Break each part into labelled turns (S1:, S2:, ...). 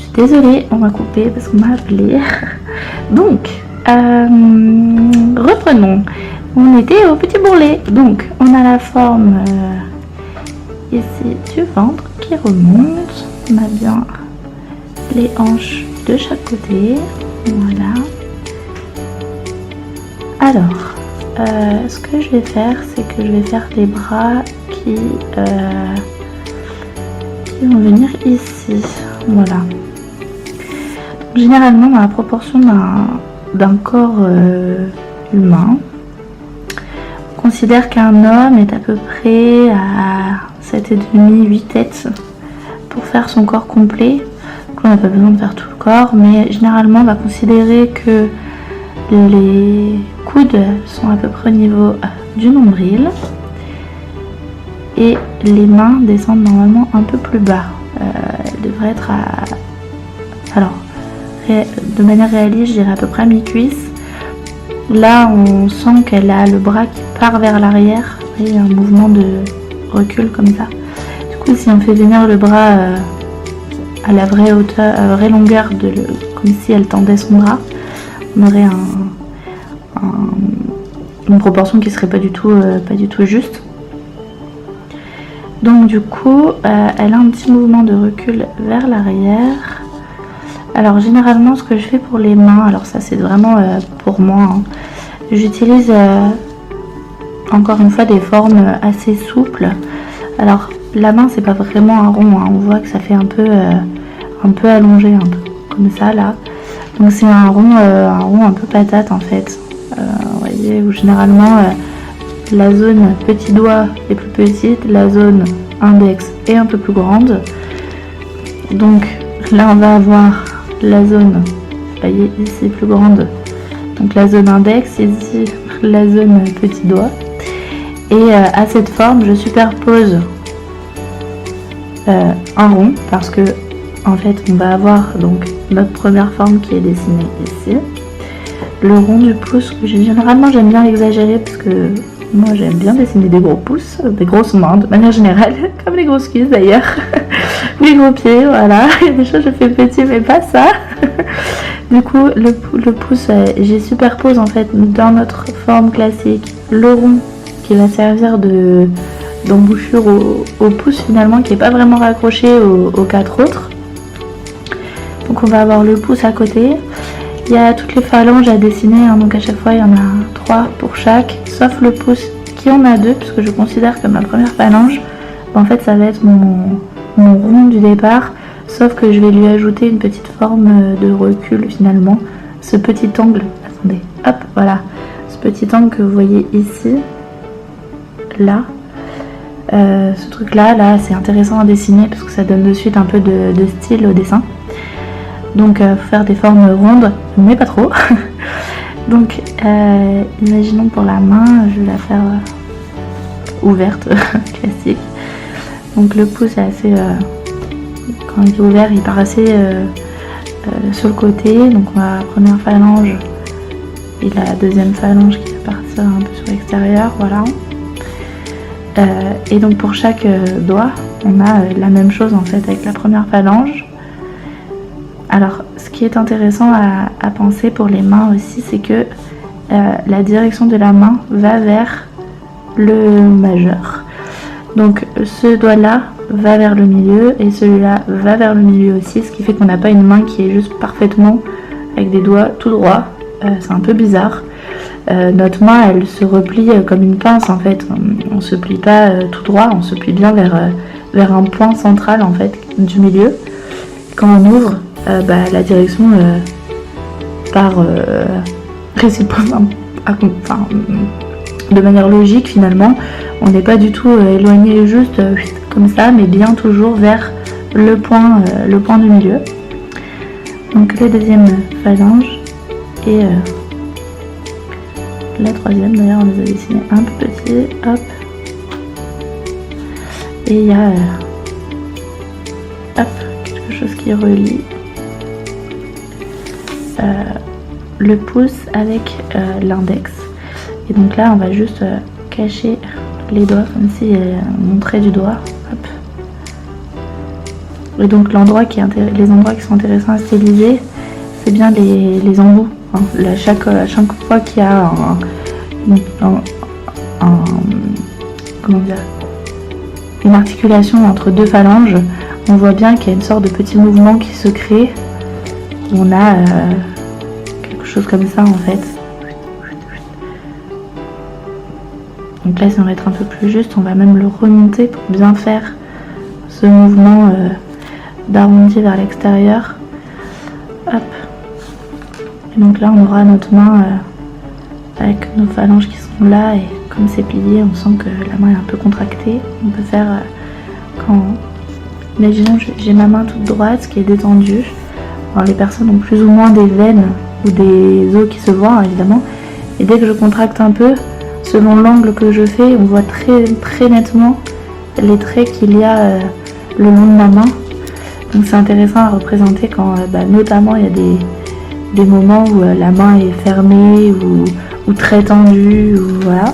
S1: suis désolée, on m'a coupé parce qu'on m'a appelé. Donc, reprenons. On était au petit bourrelet. Donc, on a la forme ici du ventre qui remonte. On a bien les hanches de chaque côté. Voilà. Alors, ce que je vais faire, c'est que je vais faire les bras qui vont venir ici. Voilà. Donc, généralement, dans la proportion d'un corps humain, on considère qu'un homme est à peu près à 7,5, 8 têtes pour faire son corps complet. Donc, on n'a pas besoin de faire tout le corps, mais généralement, on va considérer que les coudes sont à peu près au niveau du nombril et les mains descendent normalement un peu plus bas. Elles devraient être à... Alors, de manière réaliste, je dirais à peu près à mi-cuisse. Là, on sent qu'elle a le bras qui part vers l'arrière. Il y a un mouvement de recul comme ça. Du coup, si on fait venir le bras à la vraie hauteur, à la vraie longueur, comme si elle tendait son bras, on aurait une proportion qui serait pas du tout juste. Donc du coup, elle a un petit mouvement de recul vers l'arrière. Alors généralement, ce que je fais pour les mains, alors ça c'est vraiment pour moi, hein, j'utilise encore une fois des formes assez souples. Alors la main c'est pas vraiment un rond, hein, on voit que ça fait un peu allongé, un peu comme ça là. Donc c'est un rond un peu patate en fait. Vous voyez, où généralement la zone petit doigt est plus petite, la zone index est un peu plus grande. Donc là on va avoir la zone, vous voyez ici plus grande, donc la zone index, ici la zone petit doigt. Et à cette forme je superpose un rond parce que en fait on va avoir donc notre première forme qui est dessinée ici. Le rond du pouce, généralement j'aime bien exagérer parce que moi j'aime bien dessiner des gros pouces, des grosses mains de manière générale, comme les grosses cuisses d'ailleurs, les gros pieds, voilà, il y a des choses je fais petit mais pas ça. Du coup le pouce, j'y superpose en fait dans notre forme classique le rond qui va servir d'embouchure au pouce finalement, qui n'est pas vraiment raccroché aux quatre autres. Donc on va avoir le pouce à côté. Il y a toutes les phalanges à dessiner, hein, donc à chaque fois il y en a 3 pour chaque, sauf le pouce qui en a 2, puisque je considère que ma première phalange, en fait ça va être mon rond du départ, sauf que je vais lui ajouter une petite forme de recul finalement, ce petit angle, attendez, hop, voilà, ce petit angle que vous voyez ici, là, ce truc là c'est intéressant à dessiner parce que ça donne de suite un peu de style au dessin. Donc faire des formes rondes, mais pas trop. Donc imaginons pour la main, je vais la faire ouverte, classique. Donc le pouce est assez, quand il est ouvert, il part assez sur le côté. Donc on a la première phalange et la deuxième phalange qui va partir un peu sur l'extérieur, voilà. Et donc pour chaque doigt, on a la même chose en fait avec la première phalange. Alors, ce qui est intéressant à penser pour les mains aussi, c'est que la direction de la main va vers le majeur. Donc, ce doigt-là va vers le milieu et celui-là va vers le milieu aussi, ce qui fait qu'on n'a pas une main qui est juste parfaitement avec des doigts tout droits. C'est un peu bizarre. Notre main, elle se replie comme une pince en fait. On ne se plie pas tout droit, on se plie bien vers un point central en fait du milieu. Quand on ouvre, la direction part réciproquement, de manière logique finalement. On n'est pas du tout éloigné juste comme ça, mais bien toujours vers le point du milieu. Donc la deuxième phalange et la troisième, d'ailleurs on les a dessinés un peu petits, hop. Et il y a quelque chose qui relie le pouce avec l'index. Et donc là on va juste cacher les doigts comme si on montrait du doigt. Hop. Et donc l'endroit les endroits qui sont intéressants à styliser, c'est bien les embouts. Hein. Chaque fois qu'il y a comment dire, une articulation entre deux phalanges, on voit bien qu'il y a une sorte de petit mouvement qui se crée. On a quelque chose comme ça en fait. Donc là, si on va être un peu plus juste, on va même le remonter pour bien faire ce mouvement d'arrondi vers l'extérieur. Hop. Et donc là, on aura notre main avec nos phalanges qui sont là, et comme c'est plié, on sent que la main est un peu contractée. On peut faire quand... Imaginons que j'ai ma main toute droite qui est détendue. Alors les personnes ont plus ou moins des veines ou des os qui se voient, hein, évidemment. Et dès que je contracte un peu, selon l'angle que je fais, on voit très nettement les traits qu'il y a le long de ma main. Donc c'est intéressant à représenter quand notamment il y a des moments où la main est fermée ou très tendue, ou voilà.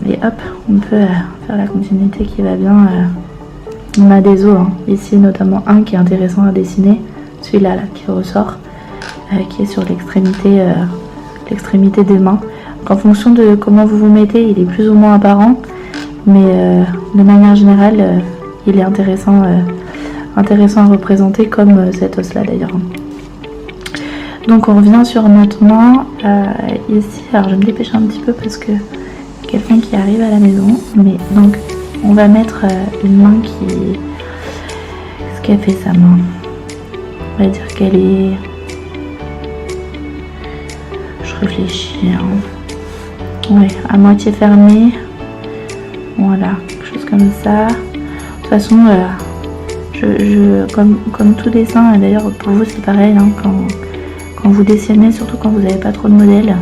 S1: Et hop, on peut faire la continuité qui va bien. On a des os, hein. Ici notamment un qui est intéressant à dessiner, celui-là là, qui ressort, qui est sur l'extrémité des mains. Donc, en fonction de comment vous vous mettez, il est plus ou moins apparent, mais de manière générale, il est intéressant à représenter, comme cet os là d'ailleurs. Donc on revient sur notre main ici. Alors je vais me dépêcher un petit peu parce que quelqu'un qui arrive à la maison. Mais donc on va mettre une main qui... Qu'est-ce qu'elle fait sa main? On va dire qu'elle est... Je réfléchis. Hein. Ouais, à moitié fermée. Voilà, quelque chose comme ça. De toute façon, comme tout dessin, d'ailleurs pour vous c'est pareil, hein, quand vous dessinez, surtout quand vous n'avez pas trop de modèles,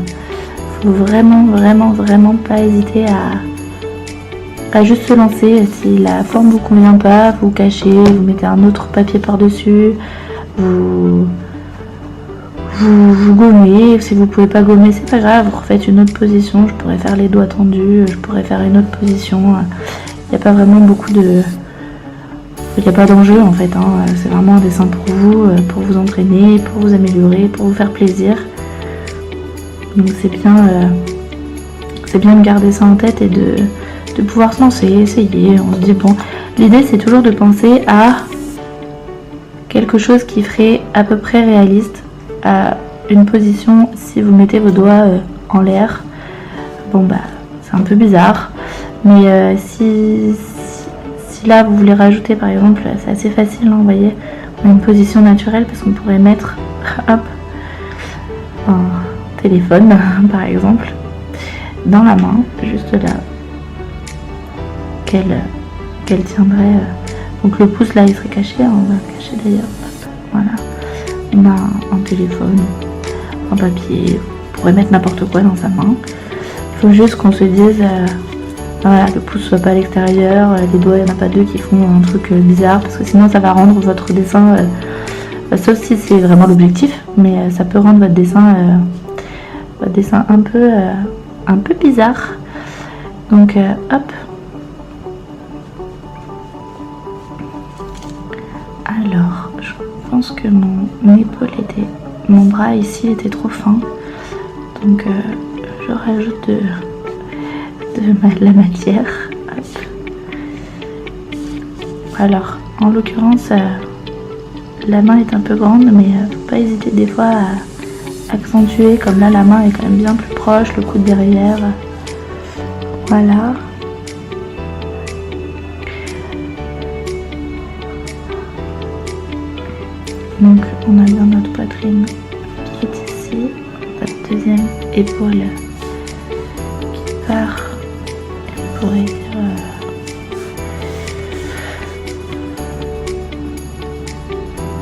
S1: il faut vraiment pas hésiter à juste se lancer. Si la forme vous convient pas, vous cachez, vous mettez un autre papier par-dessus, vous gommez. Si vous pouvez pas gommer, c'est pas grave, vous refaites une autre position. Je pourrais faire les doigts tendus, je pourrais faire une autre position. Il n'y a pas vraiment beaucoup de... Il n'y a pas d'enjeu en fait, hein. C'est vraiment un dessin pour vous entraîner, pour vous améliorer, pour vous faire plaisir. Donc c'est bien de garder ça en tête et de pouvoir se lancer, essayer. On se dit bon, l'idée c'est toujours de penser à quelque chose qui ferait à peu près réaliste, à une position. Si vous mettez vos doigts en l'air, bon bah c'est un peu bizarre, mais si là vous voulez rajouter par exemple, c'est assez facile, hein, vous voyez, on a une position naturelle parce qu'on pourrait mettre hop, un téléphone par exemple dans la main, juste là, qu'elle tiendrait, donc le pouce là il serait caché, hein, on va le cacher d'ailleurs, voilà, on a un téléphone, un papier, on pourrait mettre n'importe quoi dans sa main. Il faut juste qu'on se dise voilà, le pouce soit pas à l'extérieur, les doigts, il n'y en a pas deux qui font un truc bizarre, parce que sinon ça va rendre votre dessin, sauf si c'est vraiment l'objectif, mais ça peut rendre votre dessin un peu bizarre. Donc hop. Alors, je pense que mon bras ici était trop fin, donc je rajoute de la matière. Hop. Alors, en l'occurrence, la main est un peu grande, mais faut pas hésiter des fois à accentuer, comme là la main est quand même bien plus proche, le coude derrière. Voilà. Donc on a bien notre poitrine qui est ici, notre deuxième épaule qui part. On pourrait dire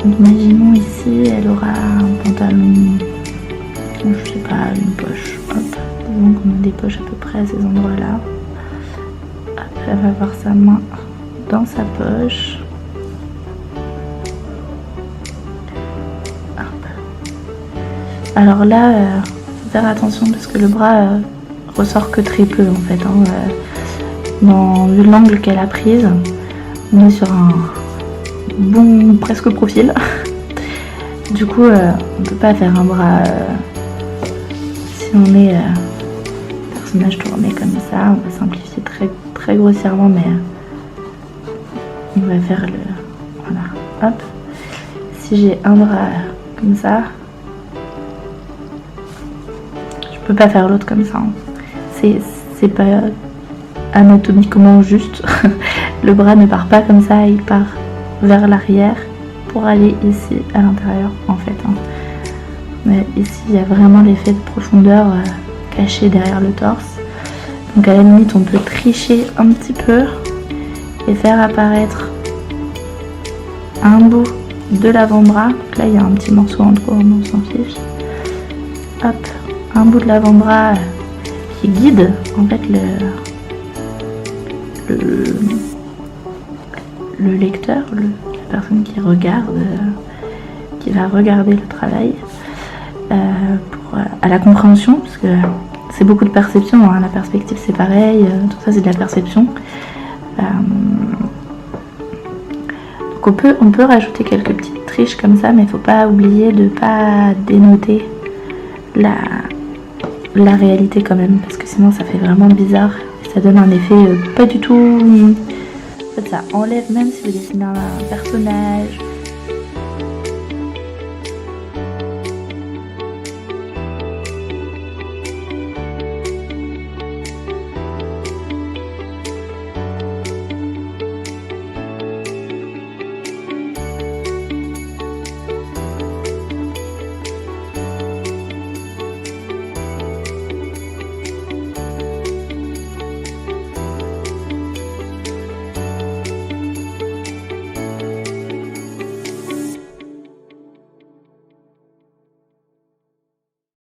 S1: imaginons ici, elle aura un pantalon, je sais pas, une poche. Hop, donc on a des poches à peu près à ces endroits-là. Hop, elle va avoir sa main dans sa poche. Alors là, faut faire attention parce que le bras ressort que très peu en fait. Vu l'angle qu'elle a prise, on est sur bon presque profil. Du coup, on peut pas faire un bras si on est personnage tourné comme ça. On va simplifier très grossièrement, mais on va faire le... Voilà, hop. Si j'ai un bras comme ça, je peux pas faire l'autre comme ça. C'est pas anatomiquement juste. Le bras ne part pas comme ça, il part vers l'arrière pour aller ici à l'intérieur en fait. Mais ici il y a vraiment l'effet de profondeur caché derrière le torse. Donc à la limite on peut tricher un petit peu et faire apparaître un bout de l'avant-bras. Là il y a un petit morceau en trop, on s'en fiche. Hop, un bout de l'avant-bras qui guide en fait le lecteur, la personne qui regarde, qui va regarder le travail à la compréhension, parce que c'est beaucoup de perception, hein. La perspective c'est pareil, tout ça c'est de la perception. Donc on peut rajouter quelques petites triches comme ça, mais il ne faut pas oublier de ne pas dénoter la réalité quand même, parce que sinon ça fait vraiment bizarre et ça donne un effet pas du tout... En fait ça enlève, même si vous dessinez un personnage